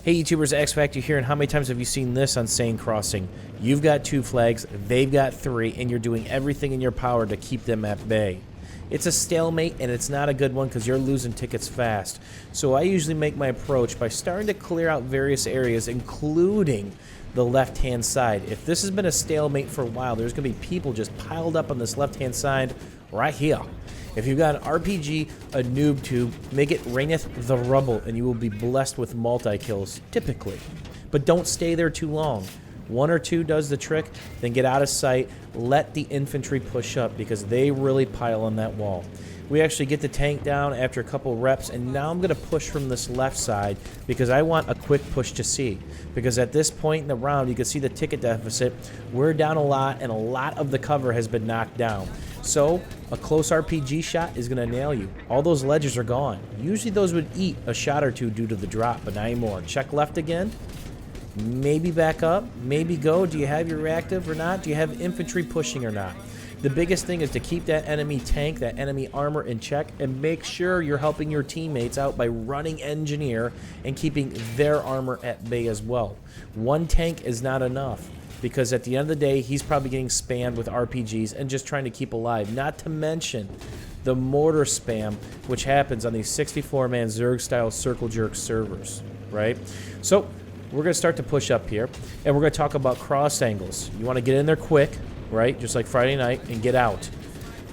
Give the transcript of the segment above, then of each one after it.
Hey YouTubers, X Factor here, and how many times have you seen this on Seine Crossing? You've got 2 flags, they've got 3, and you're doing everything in your power to keep them at bay. It's a stalemate, and it's not a good one because you're losing tickets fast. So I usually make my approach by starting to clear out various areas, including the left-hand side. If this has been a stalemate for a while, there's going to be people just piled up on this left-hand side right here. If you've got an RPG, a noob tube, make it reigneth the rubble, and you will be blessed with multi-kills, typically. But don't stay there too long. 1 or 2 does the trick, then get out of sight, let the infantry push up, because they really pile on that wall. We actually get the tank down after a couple reps, and now I'm going to push from this left side, because I want a quick push to C. Because at this point in the round, you can see the ticket deficit. We're down a lot, and a lot of the cover has been knocked down. So a close RPG shot is going to nail you. All those ledges are gone. Usually those would eat a shot or 2 due to the drop, but not anymore. Check left again. Maybe back up. Maybe go. Do you have your reactive or not? Do you have infantry pushing or not? The biggest thing is to keep that enemy tank, that enemy armor in check, and make sure you're helping your teammates out by running engineer and keeping their armor at bay as well. 1 tank is not enough, because at the end of the day, he's probably getting spammed with RPGs and just trying to keep alive. Not to mention the mortar spam, which happens on these 64-man Zerg-style circle jerk servers, right? So we're going to start to push up here, and we're going to talk about cross angles. You want to get in there quick, right, just like Friday night, and get out.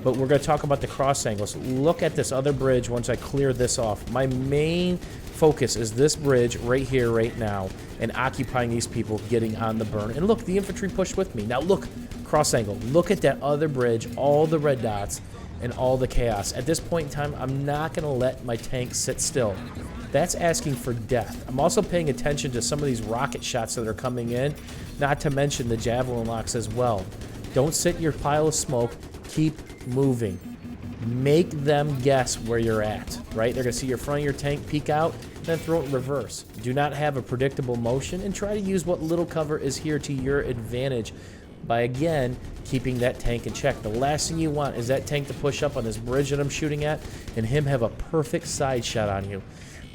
But we're going to talk about the cross angles. Look at this other bridge once I clear this off. My main focus is this bridge right here, right now, and occupying these people, getting on the burn. And look, the infantry pushed with me. Now look, cross angle. Look at that other bridge, all the red dots, and all the chaos. At this point in time, I'm not going to let my tank sit still. That's asking for death. I'm also paying attention to some of these rocket shots that are coming in, not to mention the javelin locks as well. Don't sit in your pile of smoke. Keep moving. Make them guess where you're at, right? They're going to see your front of your tank peek out, then throw it in reverse. Do not have a predictable motion, and try to use what little cover is here to your advantage by, again, keeping that tank in check. The last thing you want is that tank to push up on this bridge that I'm shooting at and him have a perfect side shot on you.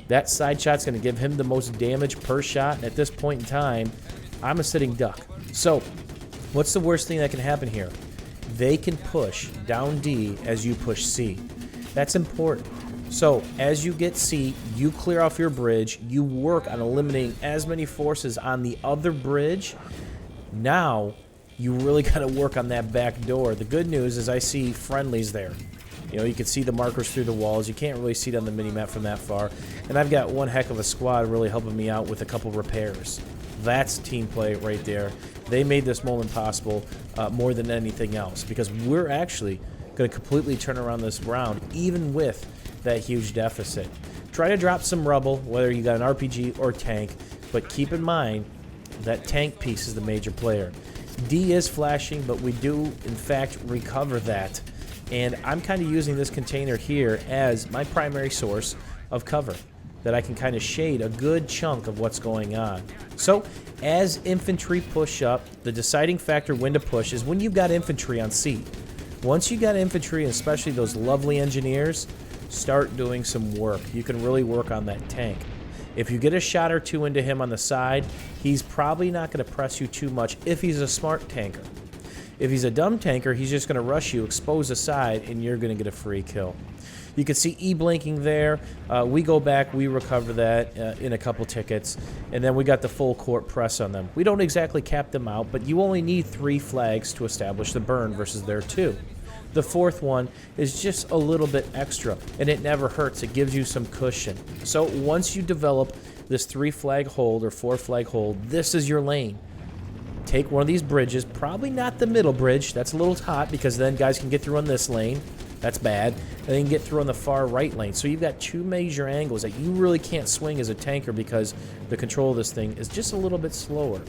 That side shot's going to give him the most damage per shot, and at this point in time, I'm a sitting duck. So, what's the worst thing that can happen here? They can push down D as you push C. That's important. So, as you get C, you clear off your bridge, you work on eliminating as many forces on the other bridge. Now, you really got to work on that back door. The good news is I see friendlies there. You know, you can see the markers through the walls. You can't really see it on the mini-map from that far. And I've got one heck of a squad really helping me out with a couple repairs. That's team play right there. They made this moment possible more than anything else, because we're actually going to completely turn around this round, even with that huge deficit. Try to drop some rubble, whether you got an RPG or tank, but keep in mind that tank piece is the major player. D is flashing, but we do, in fact, recover that. And I'm kind of using this container here as my primary source of cover, that I can kind of shade a good chunk of what's going on. So, as infantry push up, the deciding factor when to push is when you've got infantry on C. Once you got infantry, and especially those lovely engineers, start doing some work. You can really work on that tank. If you get a shot or 2 into him on the side, he's probably not going to press you too much if he's a smart tanker. If he's a dumb tanker, he's just going to rush you, expose the side, and you're going to get a free kill. You can see E blinking there. We go back, we recover that in a couple tickets, and then we got the full court press on them. We don't exactly cap them out, but you only need 3 flags to establish the burn versus their 2. The 4th one is just a little bit extra, and it never hurts. It gives you some cushion. So once you develop this 3 flag hold or 4 flag hold, this is your lane. Take one of these bridges, probably not the middle bridge. That's a little hot, because then guys can get through on this lane. That's bad. And then get through on the far right lane. So you've got 2 major angles that you really can't swing as a tanker, because the control of this thing is just a little bit slower.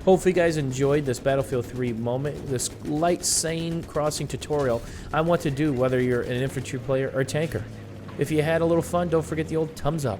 Hopefully you guys enjoyed this Battlefield 3 moment, this light Seine Crossing tutorial on what to do whether you're an infantry player or a tanker. If you had a little fun, don't forget the old thumbs up.